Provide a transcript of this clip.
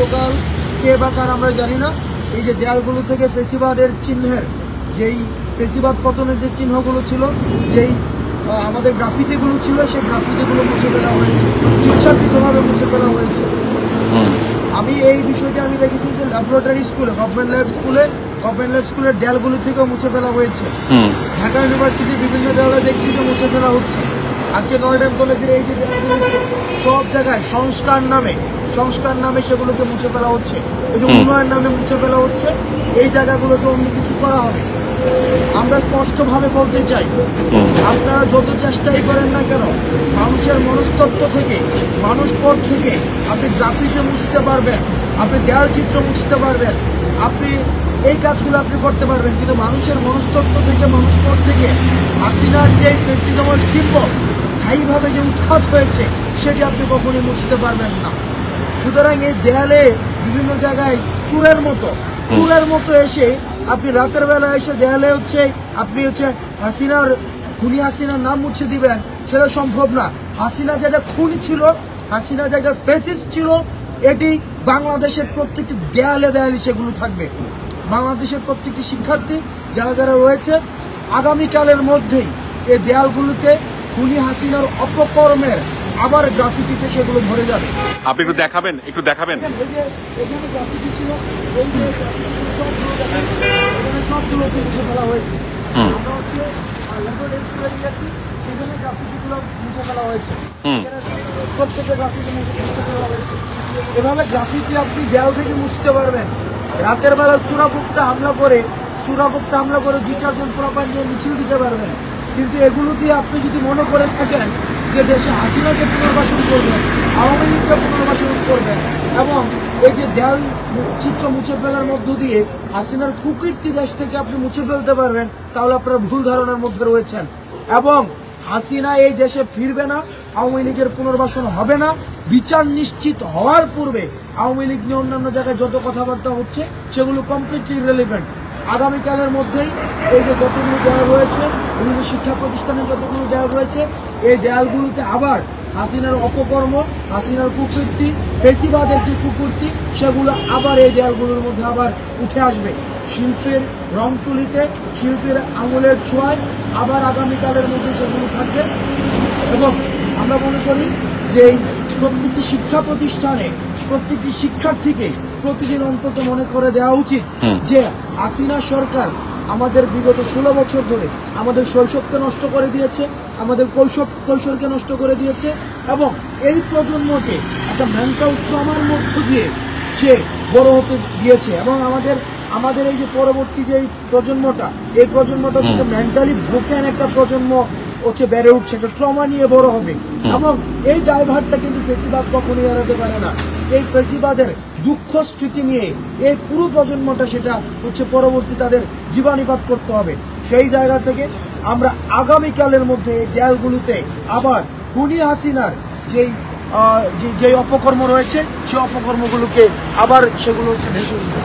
গতকাল কে বা কার আমরা জানি না, এই যে দেয়ালগুলো থেকে ফেসিবাদের চিহ্নের যেই ফেসিবাদ পতনের যে চিহ্নগুলো ছিল, যেই আমাদের গ্রাফিতিগুলো ছিল, সেই গ্রাফিতিগুলো মুছে ফেলা হয়েছে, ইচ্ছাকৃতভাবে মুছে ফেলা হয়েছে। আমি এই বিষয়টি আমি দেখেছি যে ল্যাবরেটরি স্কুলে, গভর্নমেন্ট ল্যাব স্কুলের দেয়ালগুলি থেকেও মুছে ফেলা হয়েছে। ঢাকা ইউনিভার্সিটির বিভিন্ন দেয়ালে দেখছি যে মুছে ফেলা হচ্ছে। আজকে নয়ডাম কলেজের এই যে দেয়ালগুলো সব জায়গায় সংস্কার নামে সেগুলোকে মুছে ফেলা হচ্ছে, এই যে উন্নয়ন নামে মুছে ফেলা হচ্ছে। এই জায়গাগুলোতে অন্য কিছু করা হবে। আমরা স্পষ্টভাবে বলতে চাই, আপনারা যত চেষ্টাই করেন না কেন, মানুষের মনস্তত্ত্ব থেকে, মানুষপট থেকে আপনি গ্রাফিতি মুছতে পারবেন, আপনি দেয়াল চিত্র মুছতে পারবেন, আপনি এই কাজগুলো আপনি করতে পারবেন, কিন্তু মানুষের মনস্তত্ত্ব থেকে, মানুষপট থেকে হাসিনার যে ফ্যাসিজমের সিম্বল স্থায়ীভাবে যে উৎখাত হয়েছে, সেটি আপনি কখনোই মুছতে পারবেন না। সুতরাং এই দেয়ালে বিভিন্ন জায়গায় চুরের মতো এসে আপনি রাতের বেলা এসে দেয়ালে আপনি খুনি হাসিনার নাম মুছে দিবেন, সেটা সম্ভব না। হাসিনা যেটা খুনি ছিল, হাসিনা যেটা ফ্যাসিস্ট ছিল, এটি বাংলাদেশের প্রত্যেকটি দেয়ালে সেগুলো থাকবে। বাংলাদেশের প্রত্যেকটি শিক্ষার্থী যারা রয়েছে, আগামীকালের মধ্যেই এই দেয়ালগুলোতে খুনি হাসিনার অপকর্মের আবার গ্রাফিতিতে সেগুলো ভরে যাবে। আপনি একটু দেখাবেন এখানে গ্রাফিতি ছিল, এই যে সবগুলো মুছে ফেলা হয়েছে। আমরা সেখানে গ্রাফিতিগুলো মুছে ফেলা হয়েছে, প্রত্যেকটা গ্রাফিতি মুছে ফেলা হয়েছে। এভাবে গ্রাফিতি আপনি দেয়াল থেকে মুছতে পারবেন। রাতের বেলা চূড়াপুক্তা হামলা করে 2-4 জন পোলাপান নিয়ে মিছিল দিতে পারবেন। কিন্তু এগুলো দিয়ে আপনি যদি মনে করে থাকেন যে দেশে হাসিনাকে পুনর্বাসন করবেন, আওয়ামী লীগকে পুনর্বাসন করবেন, এবং এই যে দেয়াল চিত্র মুছে ফেলার মধ্য দিয়ে হাসিনার কুকীর্তি দেশ থেকে আপনি মুছে ফেলতে পারবেন, তাহলে আপনারা ভুল ধারণার মধ্যে রয়েছেন। এবং হাসিনা এই দেশে ফিরবে না, আওয়ামী লীগের পুনর্বাসন হবে না। বিচার নিশ্চিত হওয়ার পূর্বে আওয়ামী লীগ নিয়ে অন্যান্য জায়গায় যত কথাবার্তা হচ্ছে, সেগুলো কমপ্লিটলি ইররিলেভেন্ট। আগামীকালের মধ্যেই এই যে যতগুলো দেয়াল রয়েছে, বিভিন্ন শিক্ষা প্রতিষ্ঠানে যতগুলো দেয়াল রয়েছে, এই দেয়ালগুলোতে আবার হাসিনার অপকর্ম, হাসিনার কুকীর্তি, ফেসিবাদের যে কুকীর্তি, সেগুলো আবার এই দেয়ালগুলোর মধ্যে আবার উঠে আসবে। শিল্পের রং তুলিতে, শিল্পের আঙুলের ছোঁয়ায় আবার আগামীকালের মধ্যে সেগুলো থাকবে। এবং আমরা মনে করি যে এই প্রত্যেকটি শিক্ষা প্রতিষ্ঠানে প্রত্যেকটি শিক্ষার্থীকে প্রতিদিন অন্তত মনে করে দেওয়া উচিত যে হাসিনা সরকার আমাদের বিগত 16 বছর ধরে আমাদের শৈশবকে নষ্ট করে দিয়েছে, আমাদের কৈশোরকে নষ্ট করে দিয়েছে, এবং এই প্রজন্মকে একটা মেন্টাল ট্রমার মধ্য দিয়ে সে বড় হতে দিয়েছে। এবং আমাদের এই যে পরবর্তী যে প্রজন্মটা, এই প্রজন্মটা হচ্ছে মেন্টালি ব্রোকেন একটা প্রজন্ম বেড়ে উঠছে, একটা ট্রমা নিয়ে বড় হবে। এবং এই দায়ভারটা কিন্তু ফেসিবাদ কখনোই এড়াতে পারে না। এই ফেসিবাদের দুঃখ স্মৃতি নিয়ে এই পুরো প্রজন্মটা সেটা পরবর্তী তাদের জীবনীপাত করতে হবে। সেই জায়গা থেকে আমরা আগামীকালের মধ্যে এই দেয়ালগুলোতে আবার খুনি হাসিনার যেই অপকর্ম রয়েছে, সেই অপকর্মগুলোকে আবার সেগুলো ভেসে উঠবে।